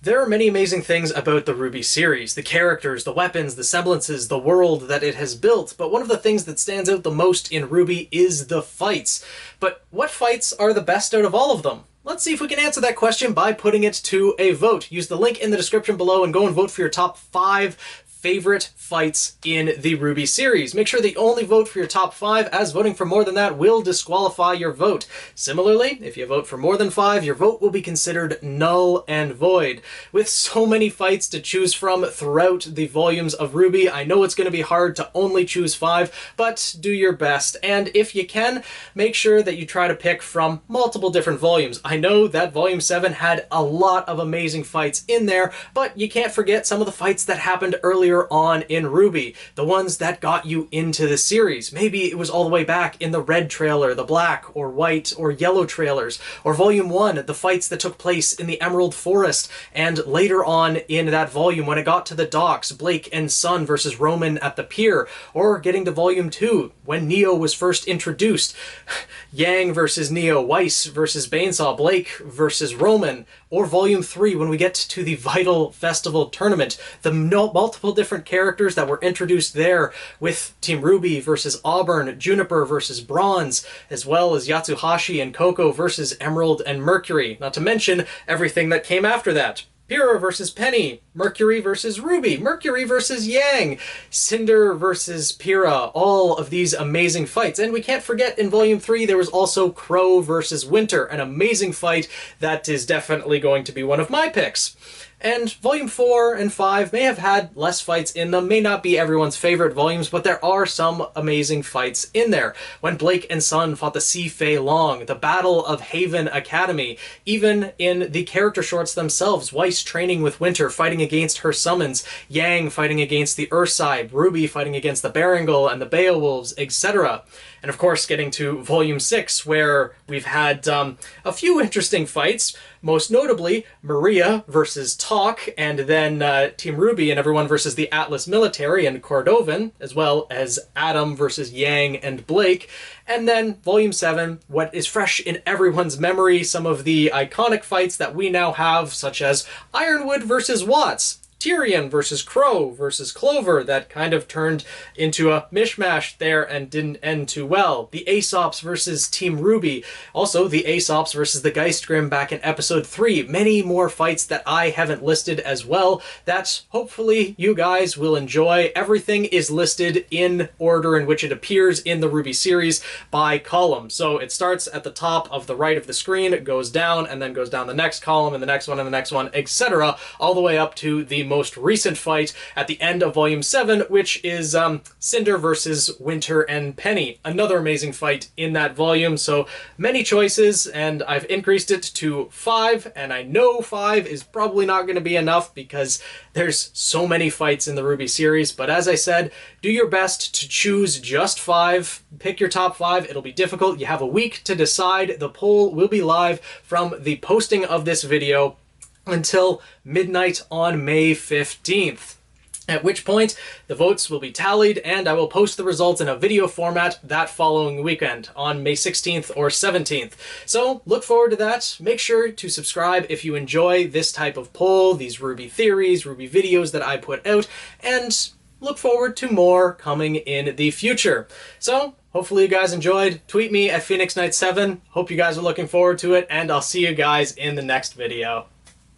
There are many amazing things about the RWBy series. The characters, the weapons, the semblances, the world that it has built, but one of the things that stands out the most in RWBy is the fights. But what fights are the best out of all of them? Let's see if we can answer that question by putting it to a vote. Use the link in the description below and go and vote for your top 5 favorite fights in the RWBy series. Make sure that you only vote for your top 5, as voting for more than that will disqualify your vote. Similarly, if you vote for more than 5, your vote will be considered null and void. With so many fights to choose from throughout the volumes of RWBy, I know it's going to be hard to only choose 5, but do your best. And if you can, make sure that you try to pick from multiple different volumes. I know that Volume 7 had a lot of amazing fights in there, but you can't forget some of the fights that happened earlier on in RWBy, the ones that got you into the series. Maybe it was all the way back in the red trailer, the black or white or yellow trailers, or Volume 1, the fights that took place in the Emerald Forest, and later on in that volume when it got to the docks, Blake and Sun versus Roman at the pier, or getting to Volume 2 when Neo was first introduced, Yang versus Neo, Weiss versus Banesaw, Blake versus Roman, or Volume 3 when we get to the Vital Festival tournament, the multiple different characters that were introduced there with Team RWBy versus Auburn, Juniper versus Bronze, as well as Yatsuhashi and Coco versus Emerald and Mercury, not to mention everything that came after that. Pyrrha versus Penny, Mercury versus RWBy, Mercury versus Yang, Cinder versus Pyrrha, all of these amazing fights. And we can't forget in Volume 3 there was also Crow versus Winter, an amazing fight that is definitely going to be one of my picks. And Volume 4 and 5 may have had less fights in them, may not be everyone's favorite volumes, but there are some amazing fights in there. When Blake and Sun fought the Sea Fei Long, the Battle of Haven Academy, even in the character shorts themselves, Weiss training with Winter, fighting against her summons, Yang fighting against the Ursae, RWBy fighting against the Berengal and the Beowulfs, etc. And of course getting to Volume 6, where we've had a few interesting fights, most notably Maria versus Talk, and then Team RWBy and everyone versus the Atlas Military and Cordovan, as well as Adam versus Yang and Blake. And then Volume 7, what is fresh in everyone's memory, some of the iconic fights that we now have, such as Ironwood versus Watts, Tyrion versus Crow versus Clover, that kind of turned into a mishmash there and didn't end too well. The Aesops versus Team RWBy. Also, the Aesops versus the Geistgrim back in Episode 3. Many more fights that I haven't listed as well that hopefully you guys will enjoy. Everything is listed in order in which it appears in the RWBy series by column. So it starts at the top of the right of the screen, it goes down, and then goes down the next column, and the next one, and the next one, etc., all the way up to the most recent fight at the end of Volume 7, which is Cinder versus Winter and Penny. Another amazing fight in that volume, so many choices, and I've increased it to 5, and I know 5 is probably not going to be enough because there's so many fights in the RWBy series, but as I said, do your best to choose just 5. Pick your top 5. It'll be difficult. You have a week to decide. The poll will be live from the posting of this video until midnight on May 15th. At which point, the votes will be tallied, and I will post the results in a video format that following weekend, on May 16th or 17th. So, look forward to that. Make sure to subscribe if you enjoy this type of poll, these RWBy theories, RWBy videos that I put out, and look forward to more coming in the future. So, hopefully you guys enjoyed. Tweet me at PhoenixKnight7. Hope you guys are looking forward to it, and I'll see you guys in the next video.